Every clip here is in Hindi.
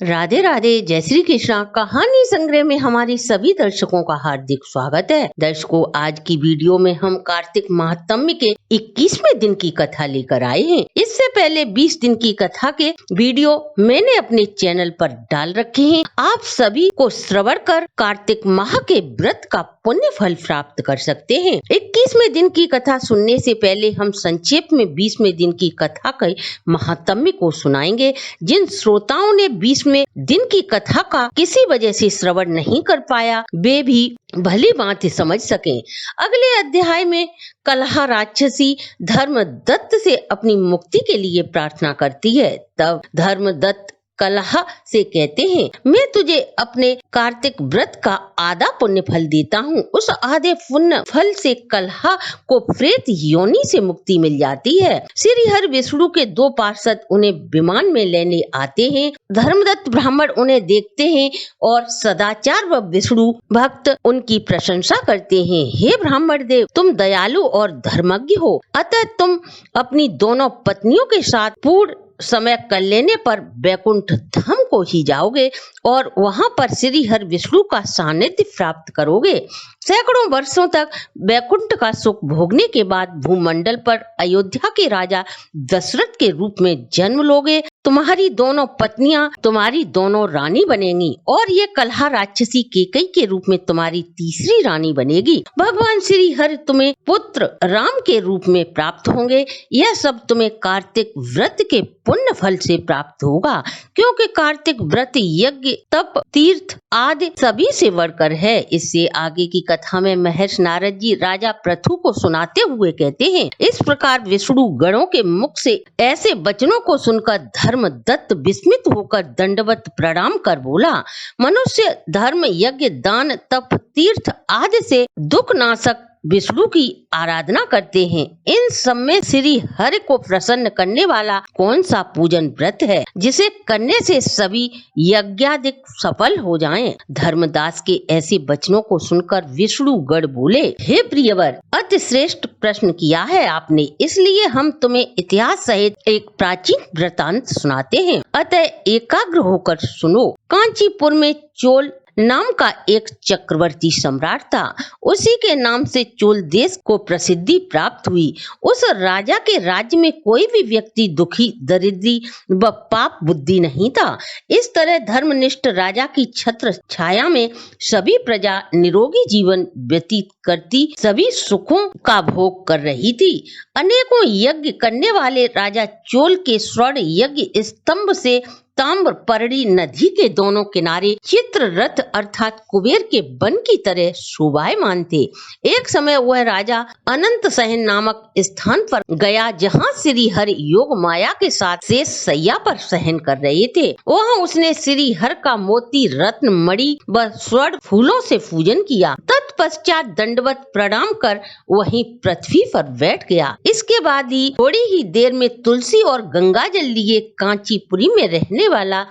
राधे राधे, जय श्री कृष्णा। कहानी संग्रह में हमारे सभी दर्शकों का हार्दिक स्वागत है। दर्शकों, आज की वीडियो में हम कार्तिक महात्म्य के 21वें दिन की कथा लेकर आए हैं। इससे पहले 20 दिन की कथा के वीडियो मैंने अपने चैनल पर डाल रखे हैं। आप सभी को श्रवण कर कार्तिक माह के व्रत का पुण्य फल प्राप्त कर सकते हैं। 21वें दिन की कथा सुनने से पहले हम संक्षेप में 20वें दिन की कथा के महात्म्य को सुनाएंगे। जिन श्रोताओं ने 20वें दिन की कथा का किसी वजह से श्रवण नहीं कर पाया, वे भी भली भांति समझ सकें। अगले अध्याय में कलहा राक्षसी धर्मदत्त से अपनी मुक्ति के लिए प्रार्थना करती है। तब धर्मदत्त कलहा से कहते हैं, मैं तुझे अपने कार्तिक व्रत का आधा पुण्य फल देता हूँ। उस आधे पुण्य फल से कलहा को प्रेत योनि से मुक्ति मिल जाती है। श्री हरि विष्णु के 2 पार्षद उन्हें विमान में लेने आते हैं। धर्मदत्त ब्राह्मण उन्हें देखते हैं और सदाचार व विष्णु भक्त उनकी प्रशंसा करते हैं। हे ब्राह्मण देव, तुम दयालु और धर्मज्ञ हो, अतः तुम अपनी दोनों पत्नियों के साथ पूर्ण समय कर लेने पर वैकुंठ धाम को ही जाओगे और वहां पर श्री हरि विष्णु का सानिध्य प्राप्त करोगे। सैकड़ों वर्षों तक वैकुंठ का सुख भोगने के बाद भूमंडल पर अयोध्या के राजा दशरथ के रूप में जन्म लोगे। तुम्हारी दोनों पत्नियां तुम्हारी दोनों रानी बनेंगी और ये कलहा राक्षसी केकई के रूप में तुम्हारी तीसरी रानी बनेगी। भगवान श्री हरि तुम्हें पुत्र राम के रूप में प्राप्त होंगे। यह सब तुम्हें कार्तिक व्रत के पुण्य फल से प्राप्त होगा, क्योंकि कार्तिक व्रत यज्ञ तप तीर्थ आदि सभी से बढ़कर है। इससे आगे की कथा में महर्षि नारद जी राजा पृथु को सुनाते हुए कहते हैं, इस प्रकार विष्णु गणों के मुख से ऐसे वचनों को सुनकर धर्मदत्त विस्मित होकर दंडवत प्रणाम कर बोला, मनुष्य धर्म यज्ञ दान तप तीर्थ आदि से दुख नाशक विष्णु की आराधना करते हैं। इन सब में श्री हरि को प्रसन्न करने वाला कौन सा पूजन व्रत है जिसे करने से सभी यज्ञादिक सफल हो जाएं? धर्मदास के ऐसे वचनों को सुनकर विष्णु गण बोले, हे प्रियवर, अति श्रेष्ठ प्रश्न किया है आपने, इसलिए हम तुम्हें इतिहास सहित एक प्राचीन वृतांत सुनाते हैं। अतः एकाग्र होकर सुनो। कांचीपुर में चोल नाम का एक चक्रवर्ती सम्राट था। उसी के नाम से चोल देश को प्रसिद्धि प्राप्त हुई। उस राजा के राज्य में कोई भी व्यक्ति दुखी, दरिद्री व पाप बुद्धि नहीं था। इस तरह धर्मनिष्ठ राजा की छत्र छाया में सभी प्रजा निरोगी जीवन व्यतीत करती, सभी सुखों का भोग कर रही थी। अनेकों यज्ञ करने वाले राजा चोल के स्वर्ण यज्ञ स्तंभ से ताम्रपर्णी नदी के दोनों किनारे चित्र रथ अर्थात कुबेर के वन की तरह शोभायमान थे। एक समय वह राजा अनंत सहन नामक स्थान पर गया, जहाँ श्री हरि योग माया के साथ शेष सैया पर सहन कर रहे थे। वहाँ उसने श्री हरि का मोती रत्न मणि व स्वर्ण फूलों से पूजन किया। तत्पश्चात दंडवत प्रणाम कर वहीं पृथ्वी पर बैठ गया। इसके बाद ही थोड़ी ही देर में तुलसी और गंगा जल लिए कांचीपुरी में रहने वाला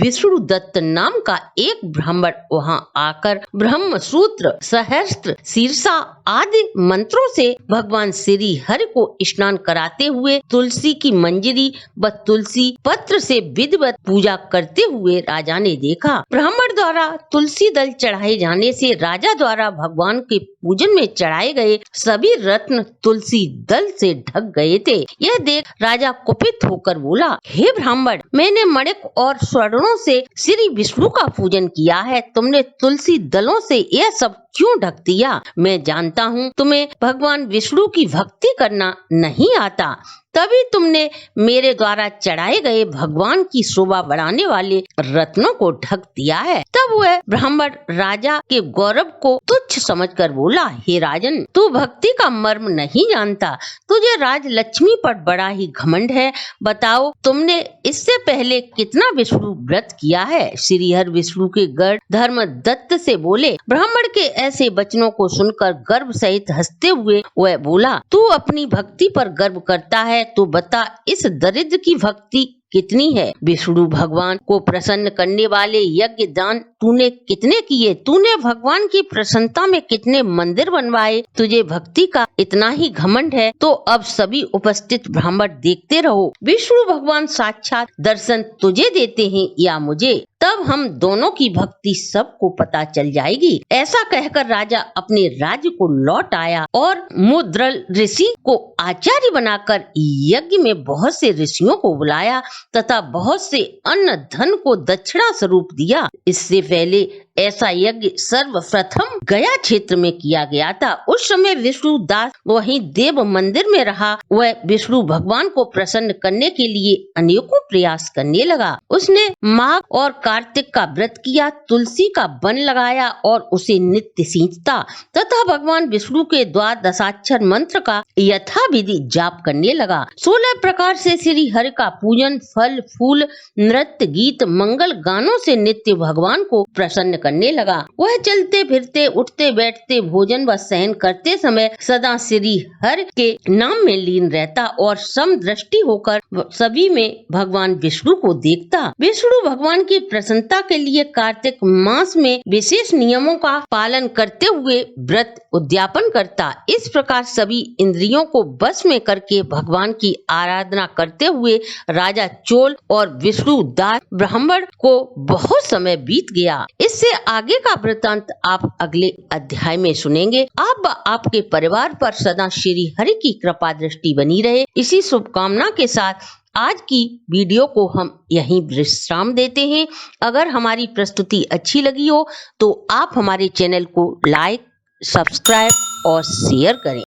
विष्णु दत्त नाम का एक ब्राह्मण वहां आकर ब्रह्म सूत्र, सहस्त्र शीर्षा आदि मंत्रों से भगवान श्री हरि को स्नान कराते हुए तुलसी की मंजरी व तुलसी पत्र से विधिवत पूजा करते हुए राजा ने देखा। ब्राह्मण द्वारा तुलसी दल चढ़ाए जाने से राजा द्वारा भगवान के पूजन में चढ़ाए गए सभी रत्न तुलसी दल से ढक गए थे। यह देख राजा कुपित होकर बोला, हे ब्राह्मण, मैंने मणिक और स्वर्णों से श्री विष्णु का पूजन किया है, तुमने तुलसी दलों से यह सब क्यों ढक दिया? मैं जानता हूँ तुम्हें भगवान विष्णु की भक्ति करना नहीं आता, तभी तुमने मेरे द्वारा चढ़ाए गए भगवान की शोभा बढ़ाने वाले रत्नों को ढक दिया है। तब वह ब्राह्मण राजा के गौरव को तुच्छ समझकर बोला, हे राजन, तू भक्ति का मर्म नहीं जानता, तुझे राज लक्ष्मी पर बड़ा ही घमंड है। बताओ, तुमने इससे पहले कितना विष्णु व्रत किया है? श्री हरि विष्णु के गढ़ धर्मदत्त से बोले। ब्राह्मण के ऐसे वचनों को सुनकर गर्व सहित हंसते हुए वह बोला, तू अपनी भक्ति पर गर्व करता है, तो बता इस दरिद्र की भक्ति कितनी है? विष्णु भगवान को प्रसन्न करने वाले यज्ञ दान तूने कितने किए? तूने भगवान की प्रसन्नता में कितने मंदिर बनवाए? तुझे भक्ति का इतना ही घमंड है तो अब सभी उपस्थित ब्राह्मण देखते रहो, विष्णु भगवान साक्षात दर्शन तुझे देते हैं या मुझे। तब तब हम दोनों की भक्ति सबको पता चल जाएगी। ऐसा कहकर राजा अपने राज्य को लौट आया और मुद्रल ऋषि को आचार्य बनाकर यज्ञ में बहुत से ऋषियों को बुलाया तथा बहुत से अन्न धन को दक्षिणा स्वरूप दिया। इससे पहले ऐसा यज्ञ सर्वप्रथम गया क्षेत्र में किया गया था। उस समय विष्णु दास वहीं देव मंदिर में रहा। वह विष्णु भगवान को प्रसन्न करने के लिए अनेकों प्रयास करने लगा। उसने माघ और कार्तिक का व्रत किया, तुलसी का वन लगाया और उसे नित्य सींचता तथा भगवान विष्णु के द्वादशाक्षर मंत्र का यथाविधि जाप करने लगा। 16 प्रकार से श्री हरि का पूजन, फल फूल, नृत्य, गीत, मंगल गानों से नित्य भगवान को प्रसन्न करने लगा। वह चलते फिरते, उठते बैठते, भोजन व शयन करते समय सदा श्री हरि के नाम में लीन रहता और समदृष्टि होकर सभी में भगवान विष्णु को देखता। विष्णु भगवान की प्रसन्नता के लिए कार्तिक मास में विशेष नियमों का पालन करते हुए व्रत उद्यापन करता। इस प्रकार सभी इंद्रियों को बस में करके भगवान की आराधना करते हुए राजा चोल और विष्णु दास ब्राह्मण को बहुत समय बीत गया। इससे आगे का वृत्तांत आप अगले अध्याय में सुनेंगे। आप व आपके परिवार पर सदा श्री हरि की कृपा दृष्टि बनी रहे, इसी शुभकामना के साथ आज की वीडियो को हम यहीं विश्राम देते हैं। अगर हमारी प्रस्तुति अच्छी लगी हो तो आप हमारे चैनल को लाइक, सब्सक्राइब और शेयर करें।